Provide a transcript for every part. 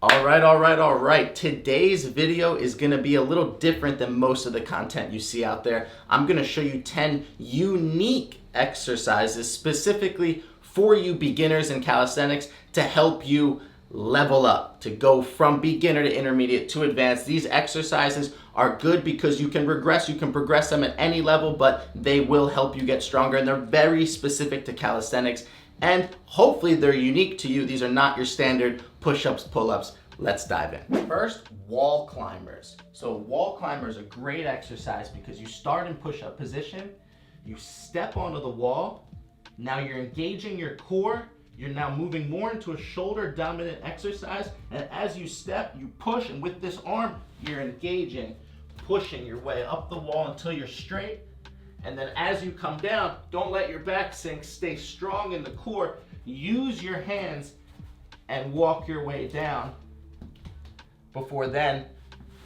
All right. Today's video is going to be a little different than most of the content you see out there. I'm going to show you 10 unique exercises specifically for you beginners in calisthenics to help you level up, to go from beginner to intermediate to advanced. These exercises are good because you can progress them at any level, but they will help you get stronger, and they're very specific to calisthenics. And hopefully they're unique to you. These are not your standard push-ups, pull-ups. Let's dive in. First, wall climbers. So wall climbers are a great exercise because you start in push-up position, you step onto the wall, now you're engaging your core, you're now moving more into a shoulder dominant exercise, and as you step, you push, and with this arm, you're engaging, pushing your way up the wall until you're straight. And then as you come down, don't let your back sink, stay strong in the core, use your hands and walk your way down before then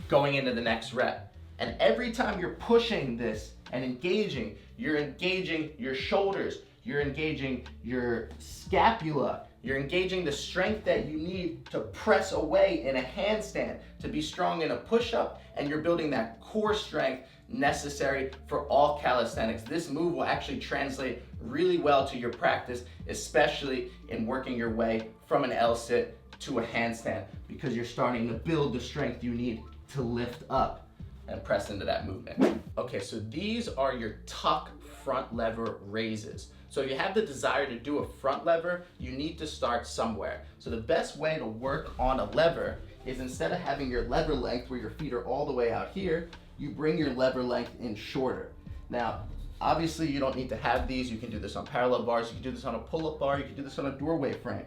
going into the next rep. And every time you're pushing this and engaging, you're engaging your shoulders, you're engaging your scapula, you're engaging the strength that you need to press away in a handstand, to be strong in a push-up, and you're building that core strength necessary for all calisthenics. This move will actually translate really well to your practice, especially in working your way from an L-sit to a handstand, because you're starting to build the strength you need to lift up and press into that movement. Okay, so these are your tuck front lever raises. So if you have the desire to do a front lever, you need to start somewhere. So the best way to work on a lever is, instead of having your lever length where your feet are all the way out here, you bring your lever length in shorter. Now, obviously you don't need to have these. You can do this on parallel bars, you can do this on a pull-up bar, you can do this on a doorway frame.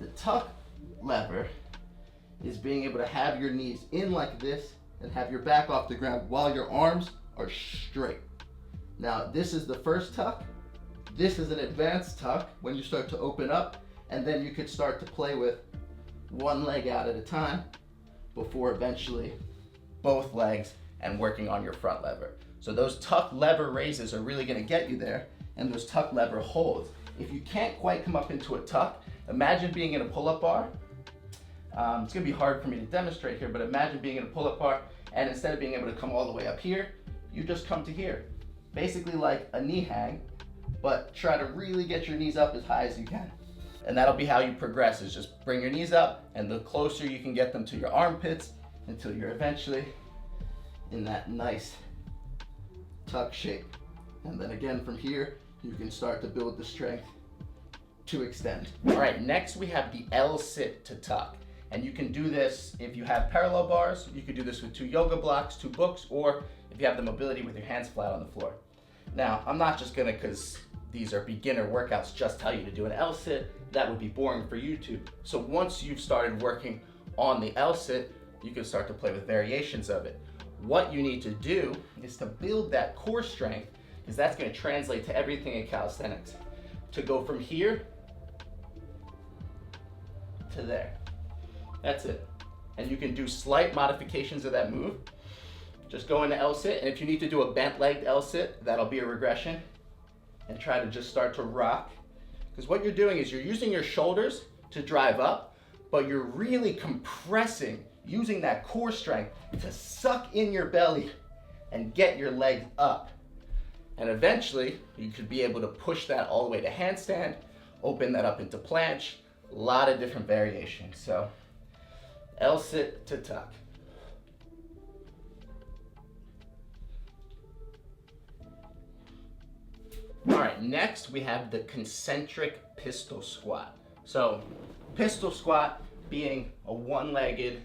The tuck lever is being able to have your knees in like this and have your back off the ground while your arms are straight. Now, this is the first tuck. This is an advanced tuck when you start to open up, and then you could start to play with one leg out at a time before eventually both legs and working on your front lever. So those tuck lever raises are really gonna get you there, and those tuck lever holds. If you can't quite come up into a tuck, imagine being in a pull-up bar. It's gonna be hard for me to demonstrate here, but imagine being in a pull-up bar, and instead of being able to come all the way up here, you just come to here. Basically like a knee hang, but try to really get your knees up as high as you can. And that'll be how you progress, is just bring your knees up, and the closer you can get them to your armpits until you're eventually in that nice tuck shape. And then again from here, you can start to build the strength to extend. All right, next we have the L-sit to tuck. And you can do this if you have parallel bars, you could do this with 2 yoga blocks, 2 books, or if you have the mobility with your hands flat on the floor. Now, I'm not just gonna, because these are beginner workouts, just tell you to do an L-sit. That would be boring for YouTube. So once you've started working on the L-sit, you can start to play with variations of it. What you need to do is to build that core strength, because that's gonna translate to everything in calisthenics. To go from here to there. That's it. And you can do slight modifications of that move. Just go into L-sit, and if you need to do a bent-legged L-sit, that'll be a regression. And try to just start to rock. Because what you're doing is you're using your shoulders to drive up, but you're really compressing, using that core strength to suck in your belly and get your legs up. And eventually, you could be able to push that all the way to handstand, open that up into planche, a lot of different variations. So, L-sit to tuck. All right, next we have the concentric pistol squat. So, pistol squat being a one-legged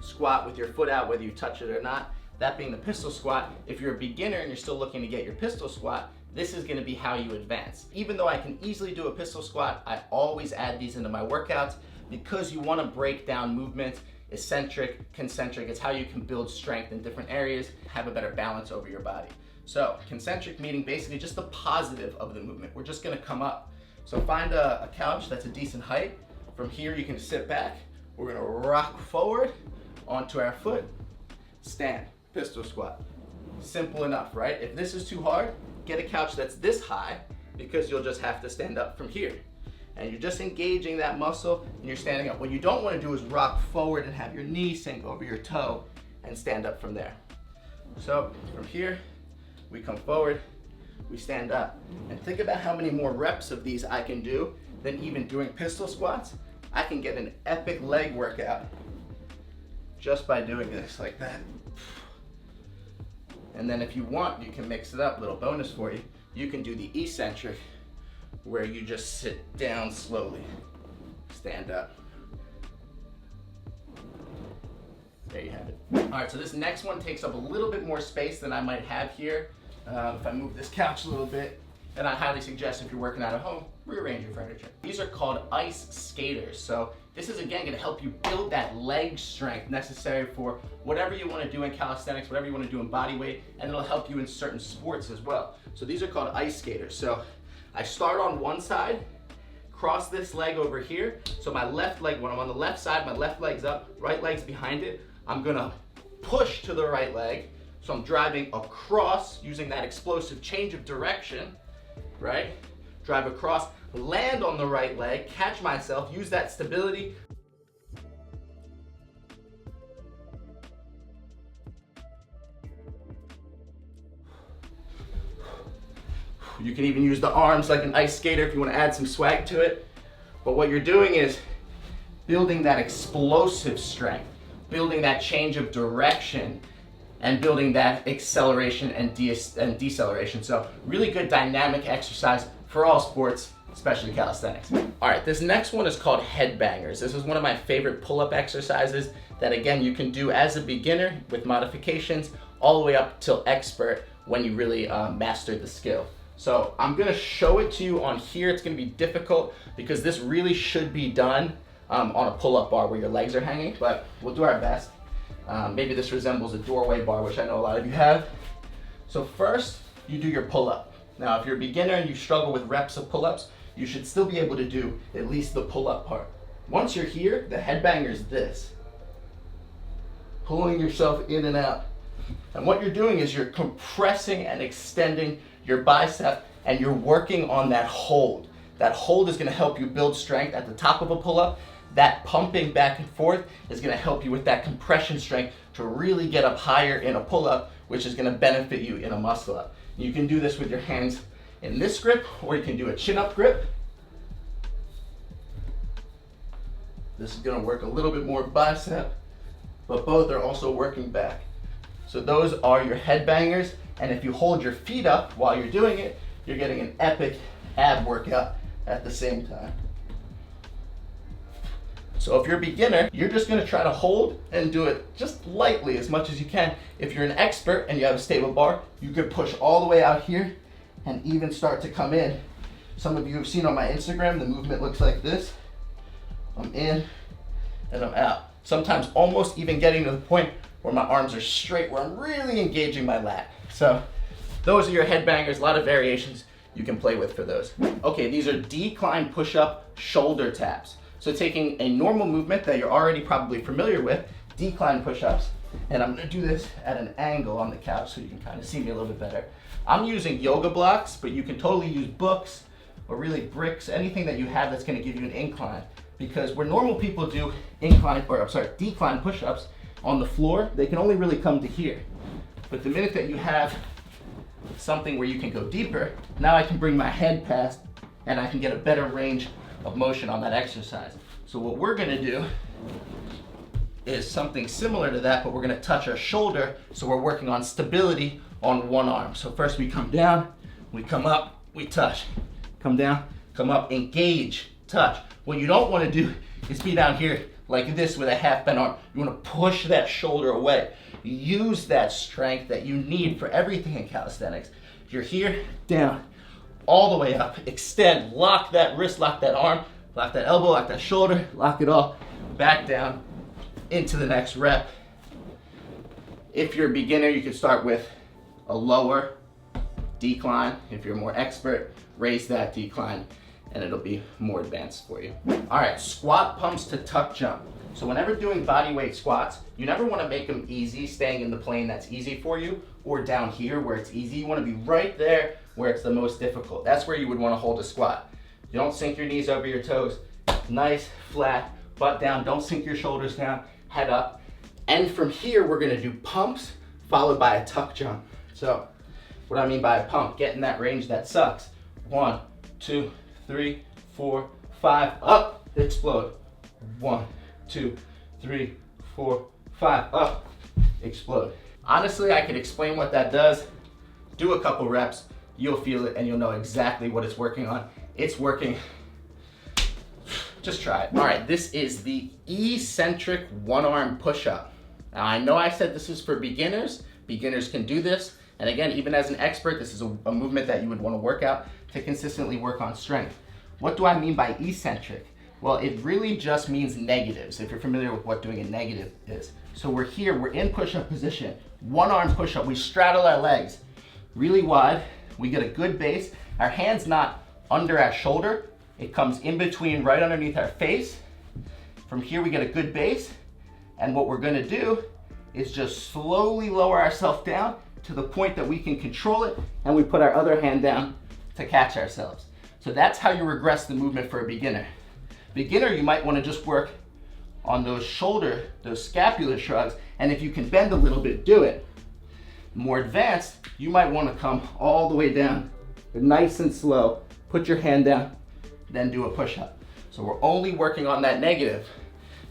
squat with your foot out, whether you touch it or not. That being the pistol squat, if you're a beginner and you're still looking to get your pistol squat, this is gonna be how you advance. Even though I can easily do a pistol squat, I always add these into my workouts because you wanna break down movements, eccentric, concentric. It's how you can build strength in different areas, have a better balance over your body. So concentric meaning basically just the positive of the movement. We're just gonna come up. So find a couch that's a decent height. From here you can sit back. We're gonna rock forward onto our foot, stand, pistol squat. Simple enough, right? If this is too hard, get a couch that's this high, because you'll just have to stand up from here. and you're just engaging that muscle and you're standing up. What you don't want to do is rock forward and have your knee sink over your toe and stand up from there. So from here, we come forward, we stand up. And think about how many more reps of these I can do than even doing pistol squats. I can get an epic leg workout just by doing this like that. And then if you want, you can mix it up. Little bonus for you. You can do the eccentric, where you just sit down slowly, stand up. There you have it. All right, so this next one takes up a little bit more space than I might have here. If I move this couch a little bit, and I highly suggest if you're working out at home, rearrange your furniture. These are called ice skaters. So this is again gonna help you build that leg strength necessary for whatever you wanna do in calisthenics, whatever you wanna do in body weight, and it'll help you in certain sports as well. So these are called ice skaters. So I start on one side, cross this leg over here. So my left leg, when I'm on the left side, my left leg's up, right leg's behind it. I'm gonna push to the right leg. So I'm driving across using that explosive change of direction, right? Drive across, land on the right leg, catch myself, use that stability. You can even use the arms like an ice skater if you want to add some swag to it. But what you're doing is building that explosive strength, building that change of direction, and building that acceleration and deceleration. So really good dynamic exercise for all sports, especially calisthenics. All right, this next one is called headbangers. This is one of my favorite pull-up exercises that again, you can do as a beginner with modifications all the way up till expert when you really master the skill. So I'm gonna show it to you on here. It's gonna be difficult because this really should be done on a pull-up bar where your legs are hanging, but we'll do our best. Maybe this resembles a doorway bar, which I know a lot of you have. So first, you do your pull-up. Now, if you're a beginner and you struggle with reps of pull-ups, you should still be able to do at least the pull-up part. Once you're here, the headbanger is this. Pulling yourself in and out. And what you're doing is you're compressing and extending your bicep and you're working on that hold. That hold is gonna help you build strength at the top of a pull-up. That pumping back and forth is gonna help you with that compression strength to really get up higher in a pull-up, which is gonna benefit you in a muscle-up. You can do this with your hands in this grip, or you can do a chin-up grip. This is gonna work a little bit more bicep, but both are also working back. So those are your headbangers, and if you hold your feet up while you're doing it, you're getting an epic ab workout at the same time. So if you're a beginner, you're just gonna try to hold and do it just lightly as much as you can. If you're an expert and you have a stable bar, you could push all the way out here and even start to come in. Some of you have seen on my Instagram, the movement looks like this. I'm in and I'm out. Sometimes almost even getting to the point where my arms are straight, where I'm really engaging my lat. So those are your headbangers, a lot of variations you can play with for those. Okay, these are decline push-up shoulder taps. So taking a normal movement that you're already probably familiar with, decline push-ups, and I'm gonna do this at an angle on the couch so you can kind of see me a little bit better. I'm using yoga blocks, but you can totally use books or really bricks, anything that you have that's gonna give you an incline. Because where normal people do decline push-ups on the floor, they can only really come to here. But the minute that you have something where you can go deeper, now I can bring my head past and I can get a better range of motion on that exercise. So what we're gonna do is something similar to that, but we're gonna touch our shoulder, so we're working on stability on one arm. So first we come down, we come up, we touch. Come down, come up, engage, touch. What you don't wanna do is be down here like this with a half bent arm. You wanna push that shoulder away. Use that strength that you need for everything in calisthenics. You're here, down, all the way up, extend, lock that wrist, lock that arm, lock that elbow, lock that shoulder, lock it all, back down into the next rep. If you're a beginner, you can start with a lower decline. If you're more expert, raise that decline and it'll be more advanced for you. All right, squat pumps to tuck jump. So whenever doing body weight squats, you never wanna make them easy, staying in the plane that's easy for you, or down here where it's easy. You wanna be right there where it's the most difficult. That's where you would wanna hold a squat. You don't sink your knees over your toes. Nice, flat, butt down. Don't sink your shoulders down, head up. And from here, we're gonna do pumps followed by a tuck jump. So what I mean by a pump, get in that range that sucks. 1, 2, 3, 4, 5, up, explode. 1, 2, 3, 4, 5, up, explode. Honestly, I could explain what that does. Do a couple reps, you'll feel it and you'll know exactly what it's working on. It's working. Just try it. All right, this is the eccentric one-arm push-up. Now I know I said this is for beginners. Beginners can do this. And again, even as an expert, this is a movement that you would want to work out to consistently work on strength. What do I mean by eccentric? Well, it really just means negatives, if you're familiar with what doing a negative is. So we're here, we're in push-up position, one-arm push-up. We straddle our legs really wide. We get a good base. Our hand's not under our shoulder. It comes in between, right underneath our face. From here, we get a good base. And what we're gonna do is just slowly lower ourselves down to the point that we can control it, and we put our other hand down to catch ourselves. So that's how you regress the movement for a beginner. Beginner, you might want to just work on those shoulder, those scapular shrugs, and if you can bend a little bit, do it. More advanced, you might want to come all the way down, nice and slow, put your hand down, then do a push-up. So we're only working on that negative.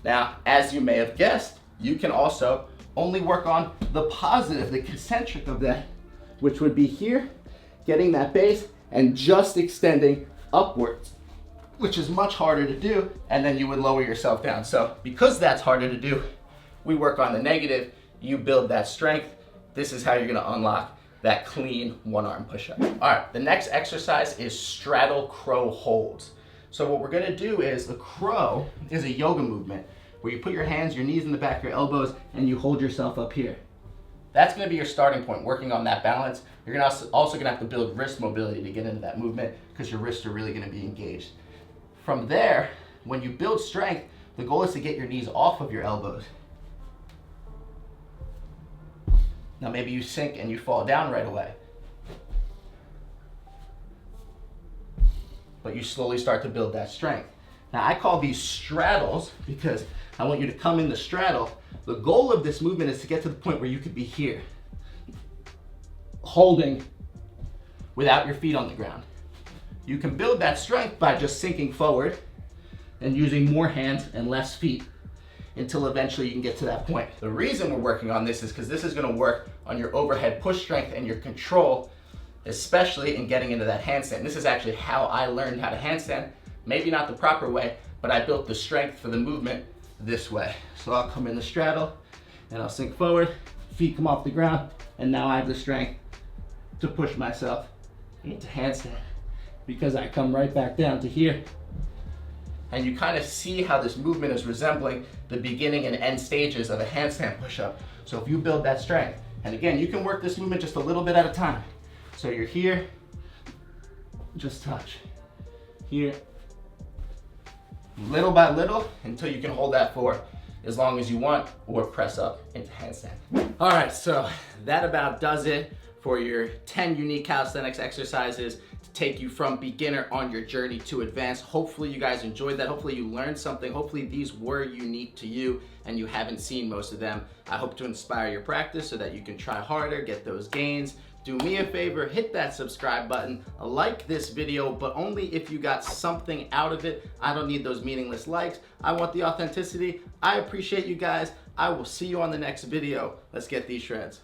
Now, as you may have guessed, you can also only work on the positive, the concentric of that, which would be here, getting that base and just extending upwards, which is much harder to do, and then you would lower yourself down. So because that's harder to do, we work on the negative, you build that strength. This is how you're gonna unlock that clean one-arm push-up. All right, the next exercise is straddle crow holds. So what we're gonna do is, the crow is a yoga movement where you put your hands, your knees in the back of your elbows, and you hold yourself up here. That's gonna be your starting point, working on that balance. You're also gonna have to build wrist mobility to get into that movement because your wrists are really gonna be engaged. From there, when you build strength, the goal is to get your knees off of your elbows. Now maybe you sink and you fall down right away. But you slowly start to build that strength. Now I call these straddles because I want you to come in the straddle. The goal of this movement is to get to the point where you could be here, holding without your feet on the ground. You can build that strength by just sinking forward and using more hands and less feet until eventually you can get to that point. The reason we're working on this is because this is gonna work on your overhead push strength and your control, especially in getting into that handstand. This is actually how I learned how to handstand. Maybe not the proper way, but I built the strength for the movement this way. So I'll come in the straddle and I'll sink forward, feet come off the ground, and now I have the strength to push myself into handstand because I come right back down to here. And you kind of see how this movement is resembling the beginning and end stages of a handstand push-up. So if you build that strength, and again, you can work this movement just a little bit at a time. So you're here, just touch. Here, little by little, until you can hold that for as long as you want, or press up into handstand. All right, so that about does it for your 10 unique calisthenics exercises to take you from beginner on your journey to advanced. Hopefully you guys enjoyed that. Hopefully you learned something. Hopefully these were unique to you and you haven't seen most of them. I hope to inspire your practice so that you can try harder, get those gains. Do me a favor, hit that subscribe button, like this video, but only if you got something out of it. I don't need those meaningless likes. I want the authenticity. I appreciate you guys. I will see you on the next video. Let's get these shreds.